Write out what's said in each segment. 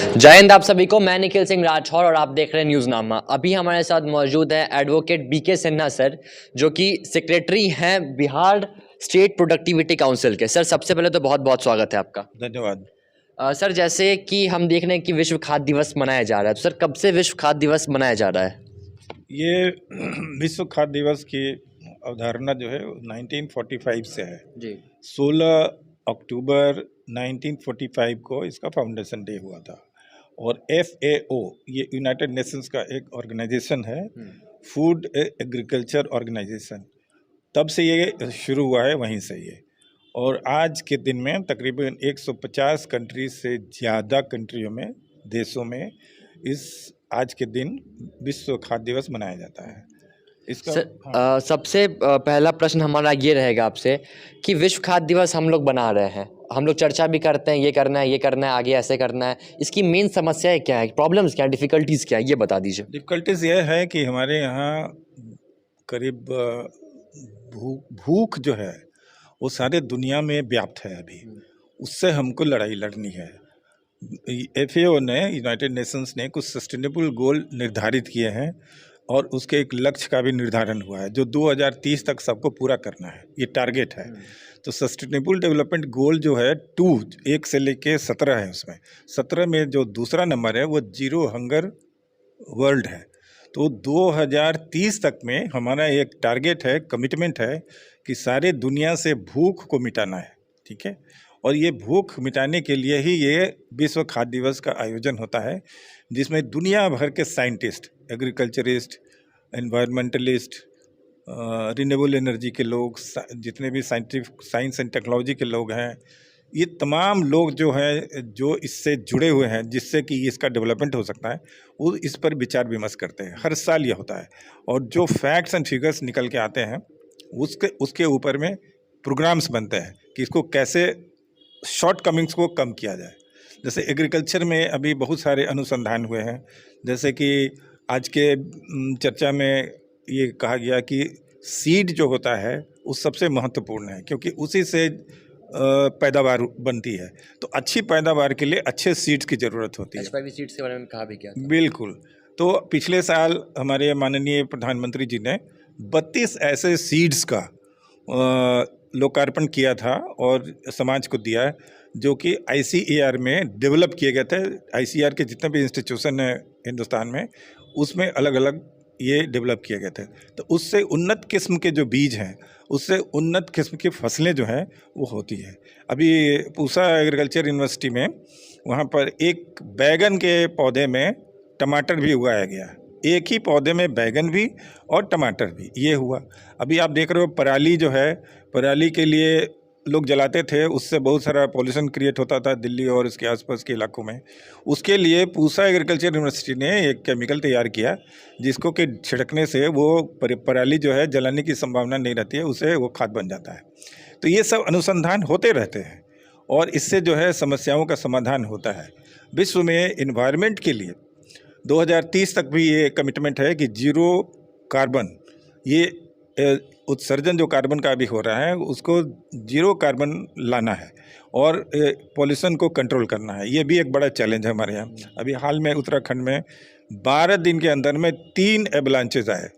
जय हिंद आप सभी को। मैं निखिल सिंह राठौर और आप देख रहे हैं न्यूज़नामा। अभी हमारे साथ मौजूद है एडवोकेट बीके सिन्हा सर, जो कि सेक्रेटरी हैं बिहार स्टेट प्रोडक्टिविटी काउंसिल के। सर सबसे पहले तो बहुत बहुत स्वागत है आपका। धन्यवाद। सर जैसे कि हम देख रहे हैं कि विश्व खाद्य दिवस मनाया जा रहा है, तो सर कब से विश्व खाद्य दिवस मनाया जा रहा है? ये विश्व खाद्य दिवस की अवधारणा जो है 1945 से है जी। 16 अक्टूबर 1945 को इसका फाउंडेशन डे हुआ था। और FAO ये यूनाइटेड नेशंस का एक ऑर्गेनाइजेशन है, फूड एग्रीकल्चर ऑर्गेनाइजेशन, तब से ये शुरू हुआ है, वहीं से ये। और आज के दिन में तकरीबन 150 कंट्रीज से ज़्यादा कंट्रियों में, देशों में इस आज के दिन विश्व खाद्य दिवस मनाया जाता है। इसका सर सबसे पहला प्रश्न हमारा ये रहेगा आपसे कि विश्व खाद्य दिवस हम लोग बना रहे हैं, हम लोग चर्चा भी करते हैं, ये करना है, ये करना है, आगे ऐसे करना है। इसकी मेन समस्याएं क्या है, प्रॉब्लम्स क्या है, डिफिकल्टीज क्या है, ये बता दीजिए। डिफ़िकल्टीज ये है कि हमारे यहाँ करीब भूख जो है वो सारे दुनिया में व्याप्त है अभी। उससे हमको लड़ाई लड़नी है। FAO ने, यूनाइटेड नेशंस ने कुछ सस्टेनेबल गोल निर्धारित किए हैं और उसके एक लक्ष्य का भी निर्धारण हुआ है जो 2030 तक सबको पूरा करना है, ये टारगेट है। तो सस्टेनेबल डेवलपमेंट गोल जो है 1 से लेके 17 है, उसमें 17 में जो दूसरा नंबर है वो जीरो हंगर वर्ल्ड है। तो 2030 तक में हमारा एक टारगेट है, कमिटमेंट है कि सारे दुनिया से भूख को मिटाना है, ठीक है। और ये भूख मिटाने के लिए ही ये विश्व खाद्य दिवस का आयोजन होता है, जिसमें दुनिया भर के scientist, agriculturist, environmentalist, renewable energy के लोग, जितने भी साइंस एंड टेक्नोलॉजी के लोग हैं, ये तमाम लोग जो हैं जो इससे जुड़े हुए हैं, जिससे कि इसका डेवलपमेंट हो सकता है, वो इस पर विचार विमर्श करते हैं। हर साल ये होता है और जो फैक्ट्स एंड फिगर्स निकल के आते हैं उसके ऊपर में प्रोग्राम्स बनते हैं कि इसको कैसे शॉर्ट कमिंग्स को कम किया जाए। जैसे एग्रीकल्चर में अभी बहुत सारे अनुसंधान हुए हैं, जैसे कि आज के चर्चा में ये कहा गया कि सीड जो होता है वो सबसे महत्वपूर्ण है, क्योंकि उसी से पैदावार बनती है। तो अच्छी पैदावार के लिए अच्छे सीड्स की ज़रूरत होती है। HPV सीड्स के बारे में कहा भी क्या था? बिल्कुल। तो पिछले साल हमारे माननीय प्रधानमंत्री जी ने 32 ऐसे सीड्स का लोकार्पण किया था और समाज को दिया, जो कि ICAR में डेवलप किए गए थे। ICAR के जितने भी इंस्टीट्यूशन हैं हिंदुस्तान में, उसमें अलग अलग ये डेवलप किए गए थे। तो उससे उन्नत किस्म के जो बीज हैं, उससे उन्नत किस्म की फसलें जो हैं वो होती है। अभी पूसा एग्रीकल्चर यूनिवर्सिटी में वहाँ पर एक बैगन के पौधे में टमाटर भी उगाया गया, एक ही पौधे में बैगन भी और टमाटर भी, ये हुआ। अभी आप देख रहे हो पराली जो है, पराली के लिए लोग जलाते थे, उससे बहुत सारा पॉल्यूशन क्रिएट होता था दिल्ली और इसके आसपास के इलाकों में। उसके लिए पूसा एग्रीकल्चर यूनिवर्सिटी ने एक केमिकल तैयार किया, जिसको कि छिड़कने से वो पराली जो है जलाने की संभावना नहीं रहती है, उसे वो खाद बन जाता है। तो ये सब अनुसंधान होते रहते हैं और इससे जो है समस्याओं का समाधान होता है। विश्व में इन्वायरमेंट के लिए 2030 तक भी ये कमिटमेंट है कि जीरो कार्बन, ये उत्सर्जन जो कार्बन का भी हो रहा है उसको जीरो कार्बन लाना है और पॉल्यूशन को कंट्रोल करना है। ये भी एक बड़ा चैलेंज है हमारे यहाँ। अभी हाल में उत्तराखंड में 12 दिन के अंदर में 3 एवलांचेज आए।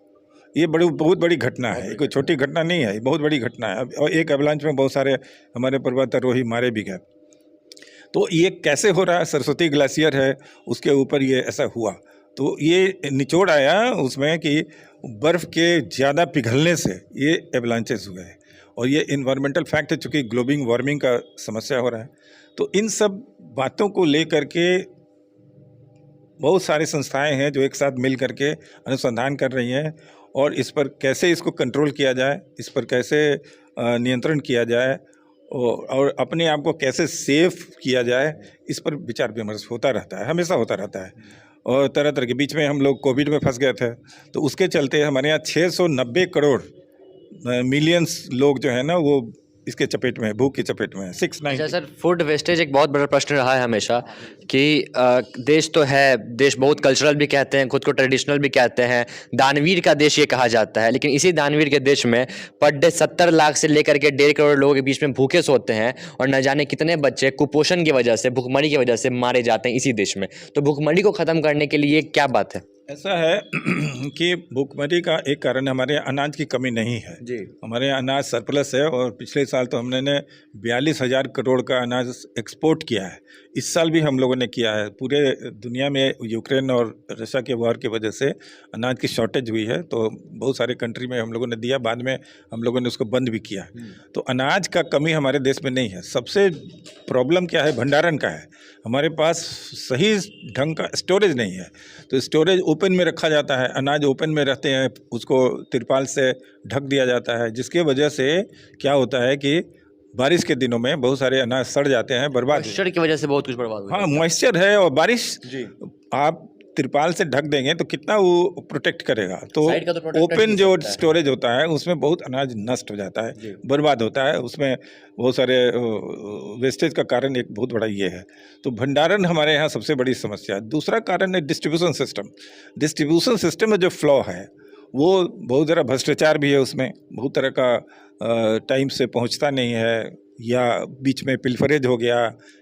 ये बहुत बड़ी घटना है, कोई छोटी घटना नहीं है, बहुत बड़ी घटना है। और एक एवलांच में बहुत सारे हमारे पर्वतारोही मारे भी गए। तो ये कैसे हो रहा है? सरस्वती ग्लेशियर है, उसके ऊपर ये ऐसा हुआ। तो ये निचोड़ आया उसमें कि बर्फ़ के ज़्यादा पिघलने से ये एवलांचेस हुए हैं और ये इन्वायरमेंटल फैक्ट है, चूँकि ग्लोबल वार्मिंग का समस्या हो रहा है। तो इन सब बातों को लेकर के बहुत सारी संस्थाएं हैं जो एक साथ मिल करके अनुसंधान कर रही हैं और इस पर कैसे इसको कंट्रोल किया जाए, इस पर कैसे नियंत्रण किया जाए और अपने आप को कैसे सेफ किया जाए, इस पर विचार विमर्श होता रहता है, हमेशा होता रहता है। और तरह तरह के बीच में हम लोग कोविड में फंस गए थे, तो उसके चलते हमारे यहाँ 690 करोड़ मिलियंस लोग जो है ना वो इसके चपेट में है, भूख की चपेट में है। 690। अच्छा सर, फूड वेस्टेज एक बहुत बड़ा प्रश्न रहा है हमेशा कि देश तो है, देश बहुत कल्चरल भी कहते हैं, खुद को ट्रेडिशनल भी कहते हैं, दानवीर का देश ये कहा जाता है, लेकिन इसी दानवीर के देश में पर डे 70 लाख से लेकर के 1.5 करोड़ लोगों के बीच में भूखे सोते हैं और न जाने कितने बच्चे कुपोषण की वजह से, भूखमरी की वजह से मारे जाते हैं इसी देश में। तो भूखमरी को ख़त्म करने के लिए क्या बात है? ऐसा है कि भूखमरी का एक कारण हमारे यहाँ अनाज की कमी नहीं है जी। हमारे यहाँ अनाज सरप्लस है, और पिछले साल तो हमने 42,000 करोड़ का अनाज एक्सपोर्ट किया है। इस साल भी हम लोगों ने किया है। पूरे दुनिया में यूक्रेन और रशिया के वॉर की वजह से अनाज की शॉर्टेज हुई है, तो बहुत सारे कंट्री में हम लोगों ने दिया, बाद में हम लोगों ने उसको बंद भी किया। तो अनाज का कमी हमारे देश में नहीं है। सबसे प्रॉब्लम क्या है, भंडारण का है। हमारे पास सही ढंग का स्टोरेज नहीं है। तो स्टोरेज ओपन में रखा जाता है, अनाज ओपन में रहते हैं, उसको तिरपाल से ढक दिया जाता है, जिसके वजह से क्या होता है कि बारिश के दिनों में बहुत सारे अनाज सड़ जाते हैं, बर्बाद। मॉइस्चर की वजह से बहुत कुछ बर्बाद हो हाँ, मॉइस्चर है और बारिश जी। आप तिरपाल से ढक देंगे तो कितना वो प्रोटेक्ट करेगा। तो साइड का तो protect कर ओपन ही जो सकता है। स्टोरेज होता है उसमें बहुत अनाज नष्ट हो जाता जी। है, बर्बाद होता है। उसमें बहुत सारे वेस्टेज का कारण एक बहुत बड़ा ये है। तो भंडारण हमारे यहाँ सबसे बड़ी समस्या है। दूसरा कारण है डिस्ट्रीब्यूशन सिस्टम। डिस्ट्रीब्यूशन सिस्टम में जो फ्लॉ है वो बहुत ज़रा भ्रष्टाचार भी है, उसमें बहुत तरह का टाइम से पहुँचता नहीं है, या बीच में पिलफरेज हो गया,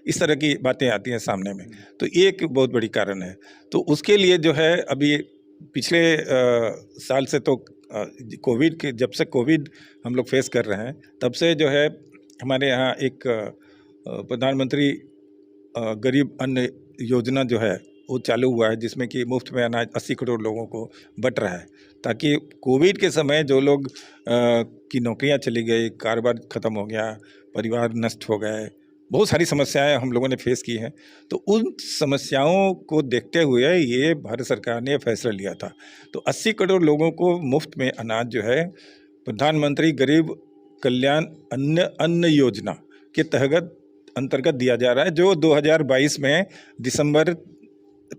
इस तरह की बातें आती हैं सामने में। तो ये एक बहुत बड़ी कारण है। तो उसके लिए जो है अभी पिछले साल से तो कोविड के, जब से कोविड हम लोग फेस कर रहे हैं तब से जो है हमारे यहाँ एक प्रधानमंत्री गरीब अन्न योजना जो है वो चालू हुआ है, जिसमें कि मुफ्त में अनाज 80 करोड़ लोगों को बंट रहा है, ताकि कोविड के समय जो लोग की नौकरियां चली गई, कारोबार ख़त्म हो गया, परिवार नष्ट हो गए, बहुत सारी समस्याएं हम लोगों ने फेस की हैं। तो उन समस्याओं को देखते हुए ये भारत सरकार ने फैसला लिया था। तो 80 करोड़ लोगों को मुफ्त में अनाज जो है प्रधानमंत्री गरीब कल्याण अन्न योजना के अंतर्गत दिया जा रहा है, जो 2022 में दिसंबर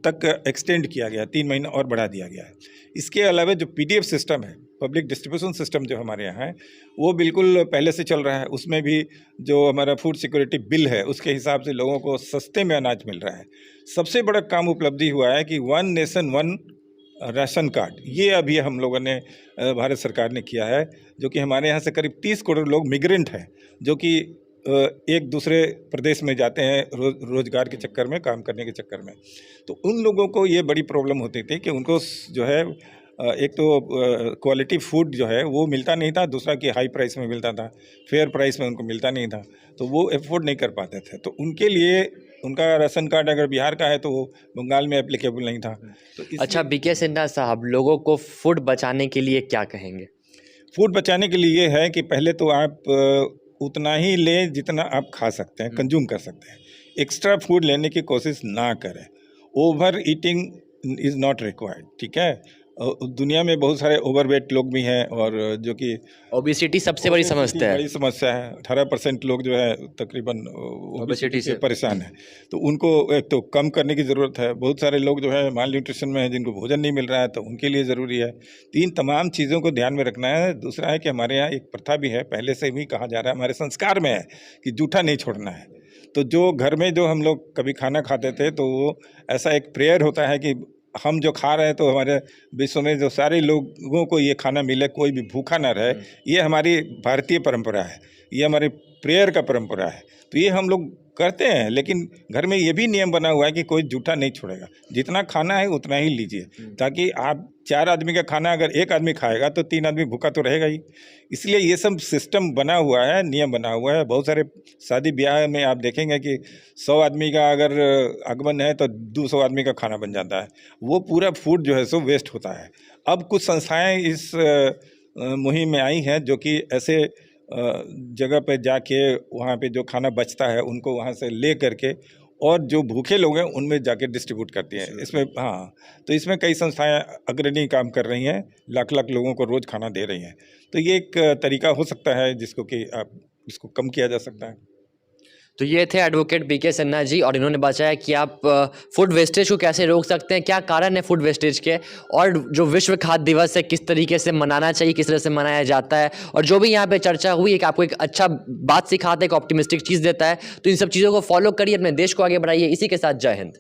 तक एक्सटेंड किया गया, 3 महीना और बढ़ा दिया गया है। इसके अलावा जो PDF सिस्टम है, पब्लिक डिस्ट्रीब्यूशन सिस्टम जो हमारे यहाँ है, वो बिल्कुल पहले से चल रहा है। उसमें भी जो हमारा फूड सिक्योरिटी बिल है उसके हिसाब से लोगों को सस्ते में अनाज मिल रहा है। सबसे बड़ा काम उपलब्धि हुआ है कि 1 नेशन 1 राशन कार्ड, ये अभी हम लोगों ने भारत सरकार ने किया है, जो कि हमारे यहाँ से करीब 30 करोड़ लोग मिग्रेंट हैं, जो कि एक दूसरे प्रदेश में जाते हैं रोजगार के चक्कर में, काम करने के चक्कर में। तो उन लोगों को ये बड़ी प्रॉब्लम होती थी कि उनको जो है एक तो क्वालिटी फूड जो है वो मिलता नहीं था, दूसरा कि हाई प्राइस में मिलता था, फेयर प्राइस में उनको मिलता नहीं था, तो वो अफोर्ड नहीं कर पाते थे। तो उनके लिए उनका राशन कार्ड अगर बिहार का है तो वो बंगाल में एप्लीकेबल नहीं था। तो अच्छा, बीके सिन्हा साहब, लोगों को फूड बचाने के लिए क्या कहेंगे? फूड बचाने के लिए ये है कि पहले तो आप उतना ही लें जितना आप खा सकते हैं, कंज्यूम कर सकते हैं। एक्स्ट्रा फूड लेने की कोशिश ना करें। Over eating is not required, ठीक है। दुनिया में बहुत सारे ओवरवेट लोग भी हैं, और जो कि ओबेसिटी सबसे बड़ी समस्या बड़ी है। समस्या है। 18% लोग जो है तकरीबन ओबेसिटी से परेशान हैं। तो उनको एक तो कम करने की ज़रूरत है। बहुत सारे लोग जो है माल न्यूट्रिशन में है, जिनको भोजन नहीं मिल रहा है, तो उनके लिए ज़रूरी है। तीन तमाम चीज़ों को ध्यान में रखना है। दूसरा है कि हमारे यहाँ एक प्रथा भी है, पहले से भी कहा जा रहा है, हमारे संस्कार में है कि जूठा नहीं छोड़ना है। तो जो घर में जो हम लोग कभी खाना खाते थे, तो वो ऐसा एक प्रेयर होता है कि हम जो खा रहे हैं तो हमारे विश्व में जो सारे लोगों को ये खाना मिले, कोई भी भूखा ना रहे। ये हमारी भारतीय परंपरा है, ये हमारी प्रेयर का परंपरा है। तो ये हम लोग करते हैं, लेकिन घर में ये भी नियम बना हुआ है कि कोई जूठा नहीं छोड़ेगा। जितना खाना है उतना ही लीजिए, ताकि आप 4 आदमी का खाना अगर एक आदमी खाएगा तो 3 आदमी भूखा तो रहेगा ही। इसलिए ये सब सिस्टम बना हुआ है, नियम बना हुआ है। बहुत सारे शादी ब्याह में आप देखेंगे कि 100 आदमी का अगर आगमन है तो 200 आदमी का खाना बन जाता है। वो पूरा फूड जो है सो वेस्ट होता है। अब कुछ संस्थाएं इस मुहिम में आई हैं, जो कि ऐसे जगह पे जाके वहाँ पे जो खाना बचता है उनको वहाँ से ले करके और जो भूखे लोग हैं उनमें जाके डिस्ट्रीब्यूट करती हैं। इसमें हाँ, तो इसमें कई संस्थाएं अग्रणी काम कर रही हैं, लाख लाख लोगों को रोज़ खाना दे रही हैं। तो ये एक तरीका हो सकता है जिसको कि आप इसको कम किया जा सकता है। तो ये थे एडवोकेट बीके सिन्हा जी और इन्होंने बताया कि आप फूड वेस्टेज को कैसे रोक सकते हैं, क्या कारण है फूड वेस्टेज के, और जो विश्व खाद्य दिवस है किस तरीके से मनाना चाहिए, किस तरह से मनाया जाता है, और जो भी यहाँ पे चर्चा हुई है कि आपको एक अच्छा बात सिखाता है, एक ऑप्टिमिस्टिक चीज़ देता है। तो इन सब चीज़ों को फॉलो करिए, अपने देश को आगे बढ़ाइए। इसी के साथ जय हिंद।